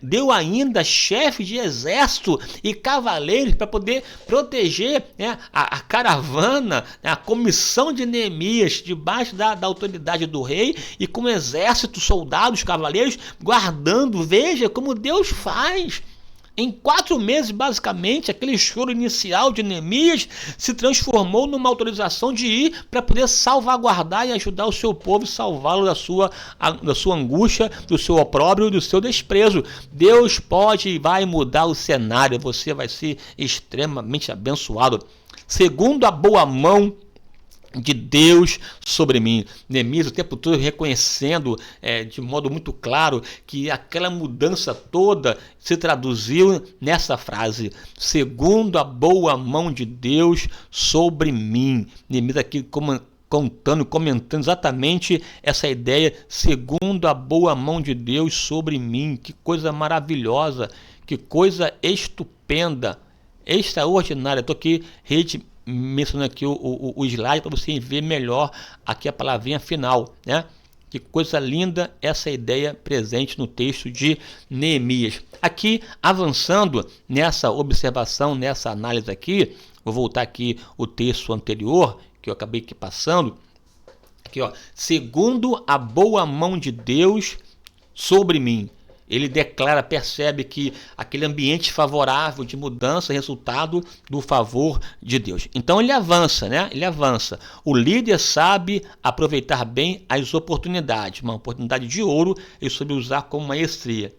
deu ainda chefe de exército e cavaleiros para poder proteger a caravana, a comissão de Neemias, debaixo da autoridade do rei, e com exército, soldados, cavaleiros, guardando. Veja como Deus faz. Em 4 meses, basicamente, aquele choro inicial de Neemias se transformou numa autorização de ir para poder salvaguardar e ajudar o seu povo e salvá-lo da sua angústia, do seu opróbrio e do seu desprezo. Deus pode e vai mudar o cenário, você vai ser extremamente abençoado. Segundo a boa mão de Deus sobre mim. Neemias o tempo todo reconhecendo de modo muito claro que aquela mudança toda se traduziu nessa frase: segundo a boa mão de Deus sobre mim. Neemias aqui comentando exatamente essa ideia, segundo a boa mão de Deus sobre mim. Que coisa maravilhosa, que coisa estupenda, extraordinária. Estou aqui mencionando aqui o slide para você ver melhor aqui a palavrinha final, né? Que coisa linda essa ideia presente no texto de Neemias. Aqui, avançando nessa observação, nessa análise aqui, vou voltar aqui o texto anterior, que eu acabei aqui passando. Aqui, ó, segundo a boa mão de Deus sobre mim. Ele declara, percebe que aquele ambiente favorável de mudança é resultado do favor de Deus. Então ele avança, né? Ele avança. O líder sabe aproveitar bem as oportunidades. Uma oportunidade de ouro, ele soube usar com maestria.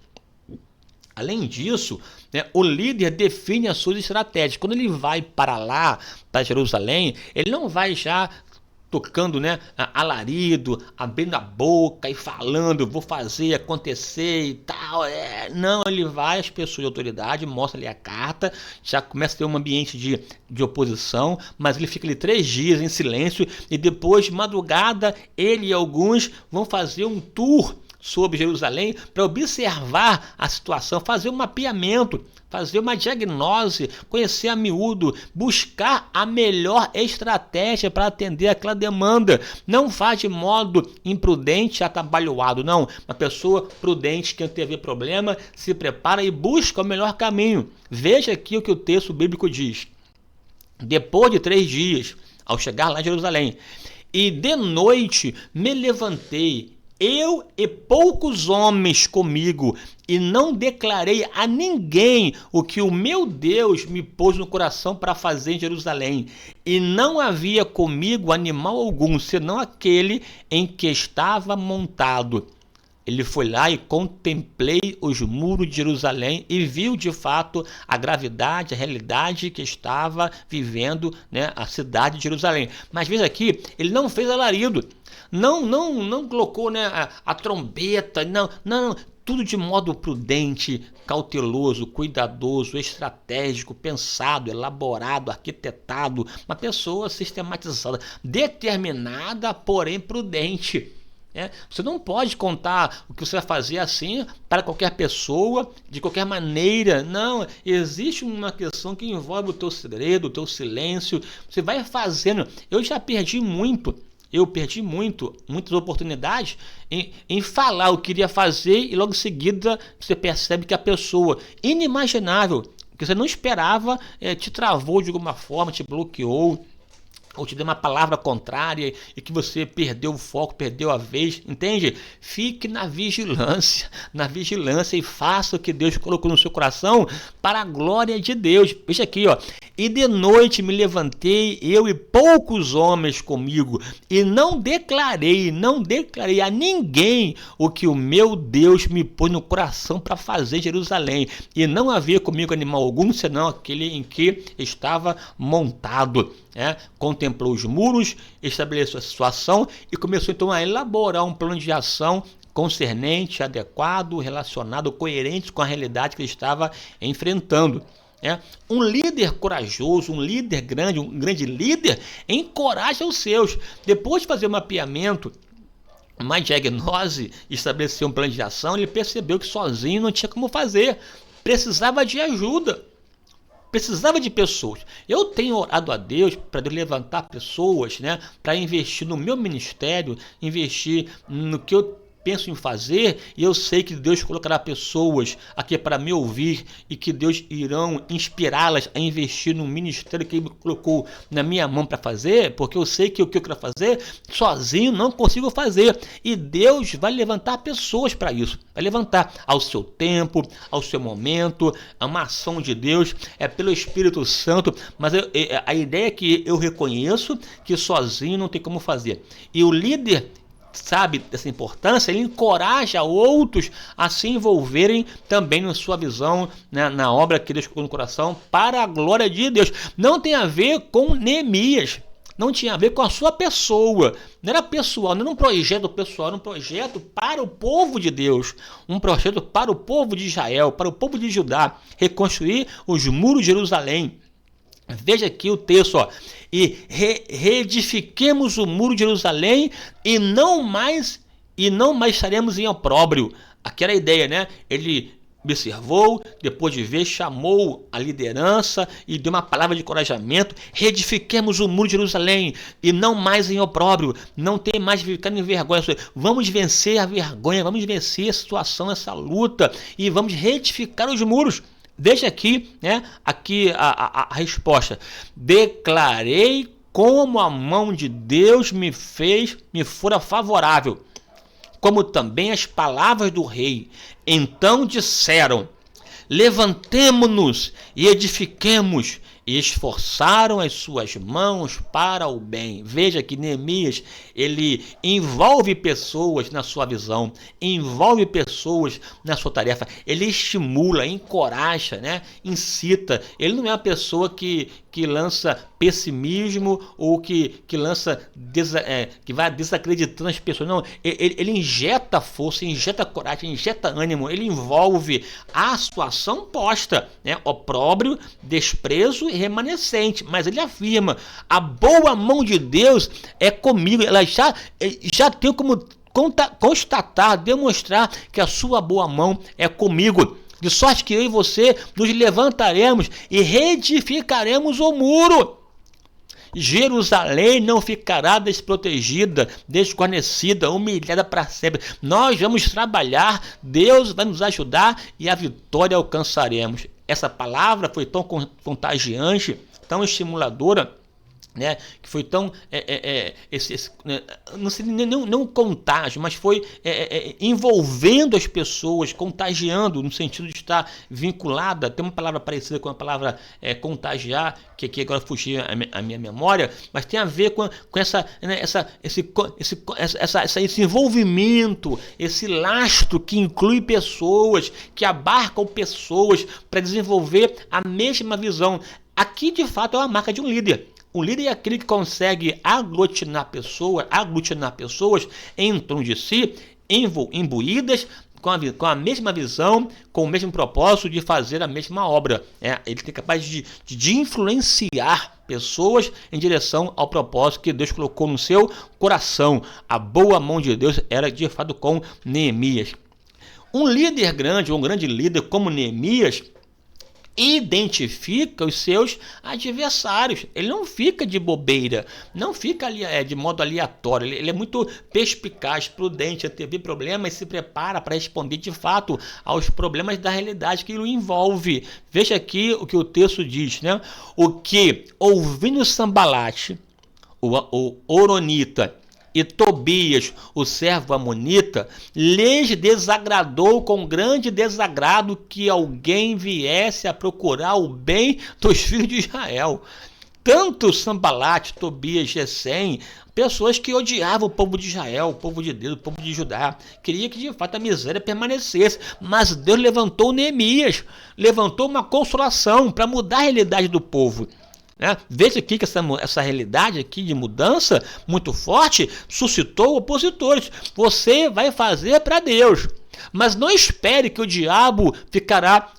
Além disso, né, o líder define as suas estratégias. Quando ele vai para lá, para Jerusalém, ele não vai já tocando, né, alarido, abrindo a boca e falando, vou fazer acontecer e tal. Não, ele vai às pessoas de autoridade, mostra ali a carta, já começa a ter um ambiente de oposição, mas ele fica ali 3 dias em silêncio e depois, de madrugada, ele e alguns vão fazer um tour sobre Jerusalém para observar a situação, fazer um mapeamento, fazer uma diagnose, conhecer a miúdo, buscar a melhor estratégia para atender aquela demanda. Não faz de modo imprudente, atabalhoado, não. Uma pessoa prudente que antevê problema, se prepara e busca o melhor caminho. Veja aqui o que o texto bíblico diz. Depois de 3 dias, ao chegar lá em Jerusalém, e de noite me levantei, eu e poucos homens comigo, e não declarei a ninguém o que o meu Deus me pôs no coração para fazer em Jerusalém. E não havia comigo animal algum, senão aquele em que estava montado. Ele foi lá e contemplei os muros de Jerusalém e viu de fato a gravidade, a realidade que estava vivendo, né, a cidade de Jerusalém. Mas veja aqui, ele não fez alarido. Não colocou, né, a trombeta, não, tudo de modo prudente, cauteloso, cuidadoso, estratégico, pensado, elaborado, arquitetado, uma pessoa sistematizada, determinada, porém prudente. Você não pode contar o que você vai fazer assim para qualquer pessoa, de qualquer maneira. Não, existe uma questão que envolve o teu segredo, o teu silêncio. Você vai fazendo. Eu já perdi muito. Muitas oportunidades em falar o que queria fazer e logo em seguida você percebe que a pessoa inimaginável, que você não esperava, te travou de alguma forma, te bloqueou, ou te deu uma palavra contrária e que você perdeu o foco, perdeu a vez, entende? Fique na vigilância e faça o que Deus colocou no seu coração para a glória de Deus. Veja aqui, ó. E de noite me levantei, eu e poucos homens comigo, e não declarei a ninguém o que o meu Deus me pôs no coração para fazer em Jerusalém. E não havia comigo animal algum, senão aquele em que estava montado. Contemplou os muros, estabeleceu a situação e começou então a elaborar um plano de ação concernente, adequado, relacionado, coerente com a realidade que ele estava enfrentando. Um líder corajoso, um líder grande, um grande líder, encoraja os seus. Depois de fazer um mapeamento, uma diagnose, estabelecer um plano de ação, ele percebeu que sozinho não tinha como fazer, precisava de ajuda. Precisava de pessoas. Eu tenho orado a Deus para Deus levantar pessoas, né, para investir no meu ministério, investir no que eu penso em fazer, e eu sei que Deus colocará pessoas aqui para me ouvir e que Deus irão inspirá-las a investir no ministério que Ele colocou na minha mão para fazer, porque eu sei que o que eu quero fazer sozinho não consigo fazer, e Deus vai levantar pessoas para isso, vai levantar ao seu tempo, ao seu momento, é uma ação de Deus, é pelo Espírito Santo, mas a ideia é que eu reconheço que sozinho não tem como fazer, e o líder sabe dessa importância, ele encoraja outros a se envolverem também na sua visão, né, na obra que Deus colocou no coração, para a glória de Deus. Não tem a ver com Neemias, não tinha a ver com a sua pessoa, não era pessoal, não era um projeto pessoal, era um projeto para o povo de Deus, um projeto para o povo de Israel, para o povo de Judá, reconstruir os muros de Jerusalém. Veja aqui o texto, ó. E reedifiquemos o muro de Jerusalém e não mais estaremos em opróbrio. Aquela ideia, né? Ele observou, depois de ver, chamou a liderança e deu uma palavra de encorajamento: reedifiquemos o muro de Jerusalém, e não mais em opróbrio, não tem mais ficando em vergonha. Vamos vencer a vergonha, vamos vencer a situação, essa luta, e vamos reedificar os muros. Veja aqui, né, aqui a resposta: declarei como a mão de Deus me fora favorável, como também as palavras do rei. Então disseram: levantemo-nos e edifiquemos, e esforçaram as suas mãos para o bem. Veja que Neemias, ele envolve pessoas na sua visão, envolve pessoas na sua tarefa, ele estimula, encoraja, né? Incita. Ele não é uma pessoa que lança pessimismo ou que lança que vai desacreditando as pessoas. Não, ele injeta força, injeta coragem, injeta ânimo, ele envolve a situação posta, né? Opróbrio, desprezo e remanescente, mas ele afirma: a boa mão de Deus é comigo. Ela já tem como constatar, demonstrar que a sua boa mão é comigo, de sorte que eu e você nos levantaremos e reedificaremos o muro. Jerusalém não ficará desprotegida, desguarnecida, humilhada para sempre. Nós vamos trabalhar, Deus vai nos ajudar e a vitória alcançaremos. Essa palavra foi tão contagiante, tão estimuladora, né, que foi tão não sei, não contágio, mas foi envolvendo as pessoas, contagiando, no sentido de estar vinculada. Tem uma palavra parecida com a palavra contagiar, que aqui agora fugiu a minha memória, mas tem a ver com essa, né, esse envolvimento, esse lastro que inclui pessoas, que abarcam pessoas para desenvolver a mesma visão. Aqui, de fato, é uma marca de um líder. Um líder é aquele que consegue aglutinar pessoas em torno de si, imbuídas com a mesma visão, com o mesmo propósito de fazer a mesma obra. Ele é capaz de influenciar pessoas em direção ao propósito que Deus colocou no seu coração. A boa mão de Deus era de fato com Neemias. Um líder grande, um grande líder como Neemias, identifica os seus adversários. Ele não fica de bobeira, não fica ali de modo aleatório. Ele é muito perspicaz, prudente, antevê problemas e se prepara para responder de fato aos problemas da realidade que o envolve. Veja aqui o que o texto diz, né? O que, ouvindo Sambalate, o Horonita, e Tobias, o servo amonita, lhes desagradou com grande desagrado que alguém viesse a procurar o bem dos filhos de Israel. Tanto Sambalate, Tobias, Gesem, pessoas que odiavam o povo de Israel, o povo de Deus, o povo de Judá, queria que de fato a miséria permanecesse, mas Deus levantou Neemias, levantou uma consolação para mudar a realidade do povo. Veja aqui que essa realidade aqui de mudança muito forte suscitou opositores. Você vai fazer para Deus, mas não espere que o diabo ficará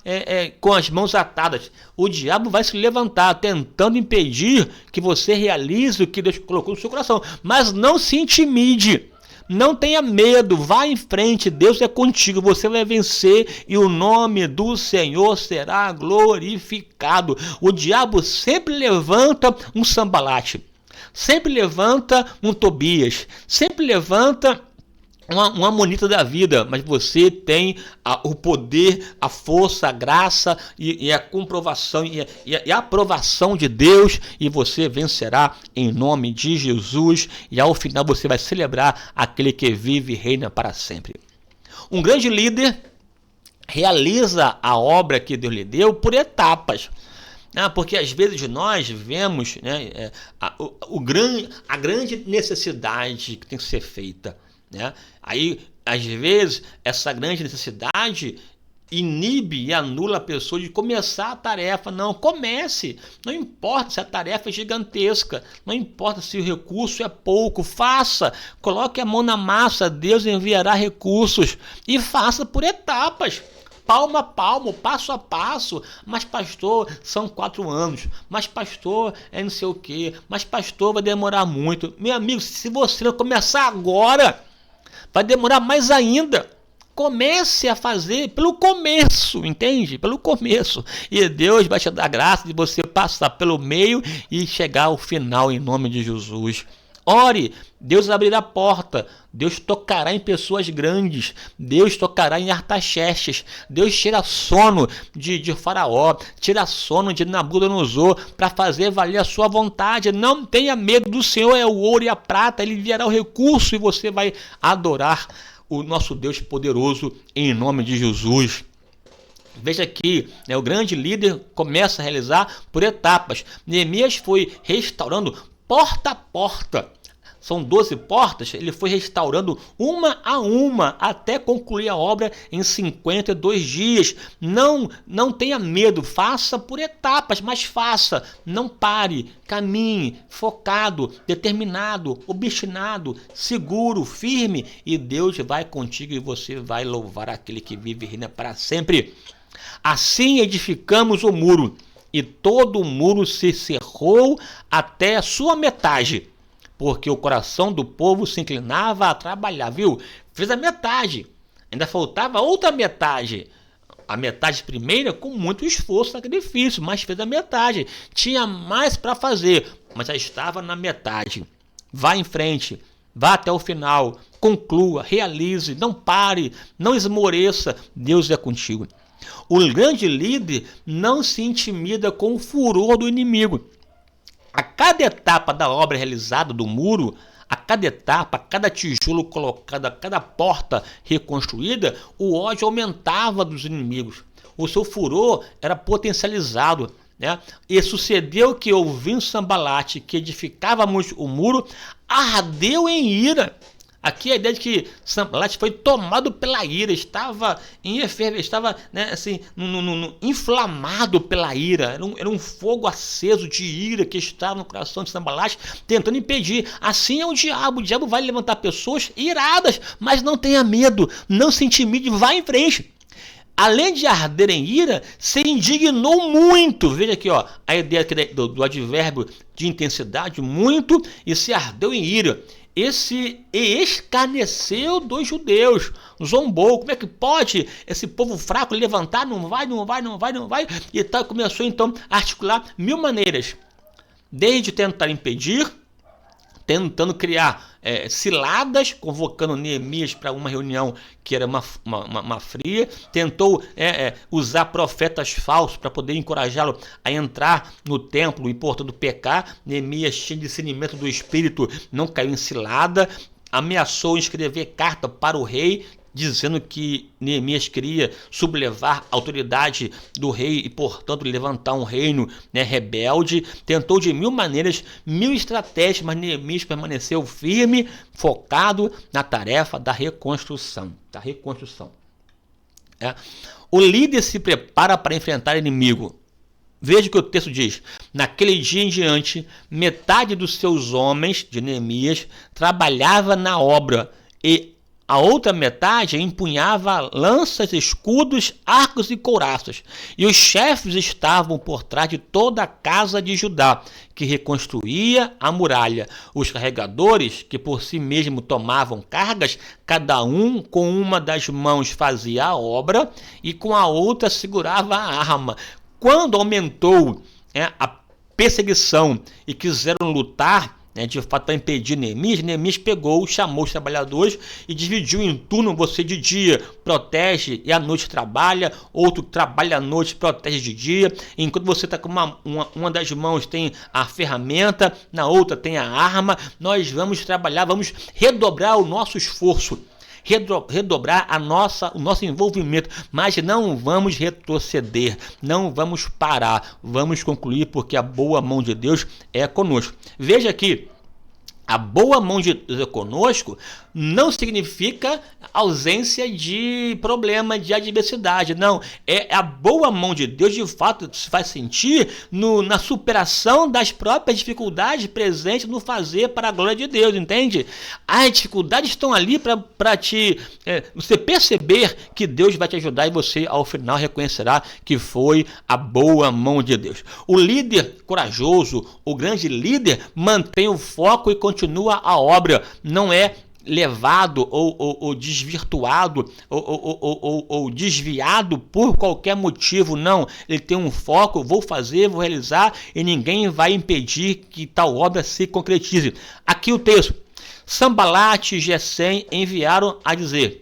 com as mãos atadas. O diabo vai se levantar tentando impedir que você realize o que Deus colocou no seu coração, mas não se intimide. Não tenha medo, vá em frente, Deus é contigo, você vai vencer e o nome do Senhor será glorificado. O diabo sempre levanta um Sambalate, sempre levanta um Tobias, sempre levanta uma amonita da vida, mas você tem o poder, a força, a graça e a comprovação e a aprovação de Deus, e você vencerá em nome de Jesus, e ao final você vai celebrar aquele que vive e reina para sempre. Um grande líder realiza a obra que Deus lhe deu por etapas. Porque às vezes nós vemos, né, a grande necessidade que tem que ser feita. Aí, às vezes, essa grande necessidade inibe e anula a pessoa de começar a tarefa. Não, comece. Não importa se a tarefa é gigantesca, não importa se o recurso é pouco, faça. Coloque a mão na massa, Deus enviará recursos. E faça por etapas. Palmo a palmo, passo a passo. Mas pastor, são 4 anos. Mas pastor, não sei o quê. Mas pastor, vai demorar muito. Meu amigo, se você não começar agora, vai demorar mais ainda. Comece a fazer pelo começo, entende? Pelo começo. E Deus vai te dar graça de você passar pelo meio e chegar ao final em nome de Jesus. Ore, Deus abrirá a porta, Deus tocará em pessoas grandes, Deus tocará em Artaxerxes, Deus tira sono de Faraó, tira sono de Nabucodonosor para fazer valer a sua vontade. Não tenha medo do Senhor, é o ouro e a prata, Ele enviará o recurso e você vai adorar o nosso Deus poderoso em nome de Jesus. Veja aqui, o grande líder começa a realizar por etapas. Neemias foi restaurando porta a porta. São 12 portas, ele foi restaurando uma a uma até concluir a obra em 52 dias. Não tenha medo, faça por etapas, mas faça. Não pare, caminhe, focado, determinado, obstinado, seguro, firme, e Deus vai contigo e você vai louvar aquele que vive e reina para sempre. Assim edificamos o muro, e todo o muro se cerrou até a sua metade, porque o coração do povo se inclinava a trabalhar, viu? Fez a metade, ainda faltava outra metade. A metade primeira com muito esforço, sacrifício, mas fez a metade. Tinha mais para fazer, mas já estava na metade. Vá em frente, vá até o final, conclua, realize, não pare, não esmoreça, Deus é contigo. O grande líder não se intimida com o furor do inimigo. A cada etapa da obra realizada do muro, a cada etapa, a cada tijolo colocado, a cada porta reconstruída, o ódio aumentava dos inimigos. O seu furor era potencializado, né? E sucedeu que, ouvindo Sambalate, que edificávamos o muro, ardeu em ira. Aqui a ideia de que Sambalate foi tomado pela ira, estava em efervescência, estava inflamado pela ira. Era um fogo aceso de ira que estava no coração de Sambalate, tentando impedir. Assim é o diabo vai levantar pessoas iradas, mas não tenha medo, não se intimide, vá em frente. Além de arder em ira, se indignou muito. Veja aqui, a ideia aqui do advérbio de intensidade, muito, e se ardeu em ira. E escarneceu dos judeus, zombou. Como é que pode esse povo fraco levantar? Não vai. E tal, começou então a articular 1000 maneiras, desde tentar impedir, tentando criar ciladas, convocando Neemias para uma reunião que era uma fria, tentou usar profetas falsos para poder encorajá-lo a entrar no templo e, portanto, pecar. Neemias, cheio de discernimento do Espírito, não caiu em cilada, ameaçou escrever carta para o rei, dizendo que Neemias queria sublevar a autoridade do rei e, portanto, levantar um reino rebelde. Tentou de 1000 maneiras, 1000 estratégias, mas Neemias permaneceu firme, focado na tarefa da reconstrução. O líder se prepara para enfrentar o inimigo. Veja o que o texto diz. Naquele dia em diante, metade dos seus homens, de Neemias, trabalhava na obra, e a outra metade empunhava lanças, escudos, arcos e couraças. E os chefes estavam por trás de toda a casa de Judá, que reconstruía a muralha. Os carregadores, que por si mesmo tomavam cargas, cada um com uma das mãos fazia a obra e com a outra segurava a arma. Quando aumentou a perseguição e quiseram lutar, de fato, para impedir Neemias chamou os trabalhadores e dividiu em turno. Você de dia protege e à noite trabalha, outro trabalha à noite, protege de dia. Enquanto você está com uma das mãos tem a ferramenta, na outra tem a arma, nós vamos trabalhar, vamos redobrar o nosso esforço, redobrar o nosso envolvimento, mas não vamos retroceder, não vamos parar, vamos concluir, porque a boa mão de Deus é conosco. Veja aqui, a boa mão de Deus é conosco não significa ausência de problema, de adversidade. Não, é a boa mão de Deus, de fato, se faz sentir na superação das próprias dificuldades presentes no fazer para a glória de Deus, entende? As dificuldades estão ali para você perceber que Deus vai te ajudar, e você, ao final, reconhecerá que foi a boa mão de Deus. O líder corajoso, o grande líder, mantém o foco e continua a obra. Não é levado ou desvirtuado ou desviado por qualquer motivo. Não, ele tem um foco, vou fazer, vou realizar, e ninguém vai impedir que tal obra se concretize. Aqui o texto: Sambalate e Gesem enviaram a dizer: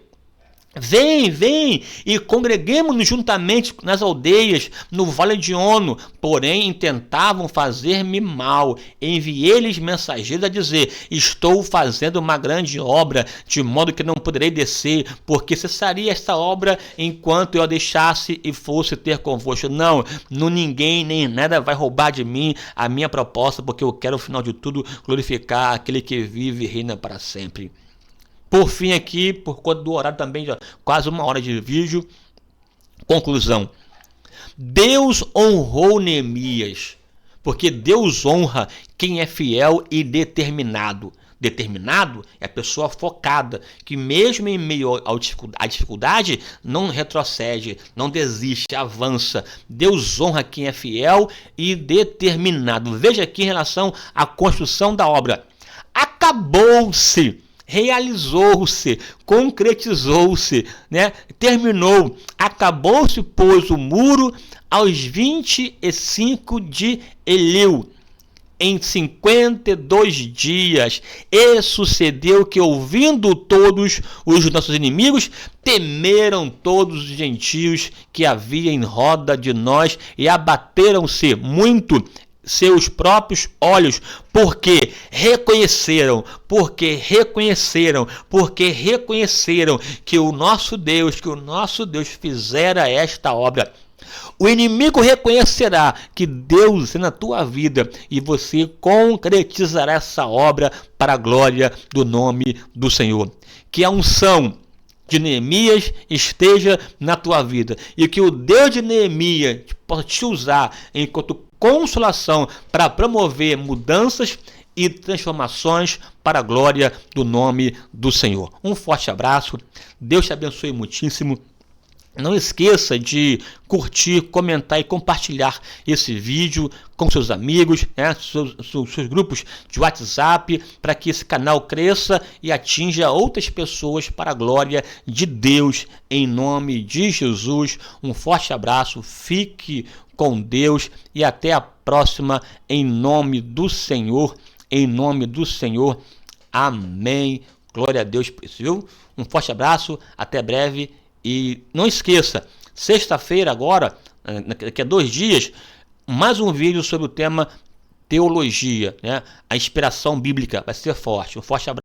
vem, vem, e congreguemos-nos juntamente nas aldeias, no vale de Ono. Porém, intentavam fazer-me mal. Enviei-lhes mensageiros a dizer: estou fazendo uma grande obra, de modo que não poderei descer, porque cessaria esta obra enquanto eu a deixasse e fosse ter convosco. Não, ninguém nem nada vai roubar de mim a minha proposta, porque eu quero, ao final de tudo, glorificar aquele que vive e reina para sempre. Por fim, aqui, por conta do horário também, já quase 1 hora de vídeo. Conclusão: Deus honrou Neemias, porque Deus honra quem é fiel e determinado. Determinado é a pessoa focada, que mesmo em meio à dificuldade, não retrocede, não desiste, avança. Deus honra quem é fiel e determinado. Veja aqui em relação à construção da obra: acabou-se, realizou-se, concretizou-se, né? Terminou, acabou-se, pois, o muro aos 25 de Elul, em 52 dias. E sucedeu que, ouvindo todos os nossos inimigos, temeram todos os gentios que havia em roda de nós, e abateram-se muito seus próprios olhos, porque reconheceram que o nosso Deus fizera esta obra. O inimigo reconhecerá que Deus é na tua vida, e você concretizará essa obra para a glória do nome do Senhor. Que a unção de Neemias esteja na tua vida, e que o Deus de Neemias possa te usar enquanto consolação para promover mudanças e transformações para a glória do nome do Senhor. Um forte abraço, Deus te abençoe muitíssimo. Não esqueça de curtir, comentar e compartilhar esse vídeo com seus amigos, né, seus grupos de WhatsApp, para que esse canal cresça e atinja outras pessoas para a glória de Deus, em nome de Jesus. Um forte abraço, fique com Deus e até a próxima, em nome do Senhor, amém. Glória a Deus por isso, viu? Um forte abraço, até breve. E não esqueça, sexta-feira agora, daqui a 2 dias, mais um vídeo sobre o tema teologia, né? A inspiração bíblica vai ser forte. Um forte abraço.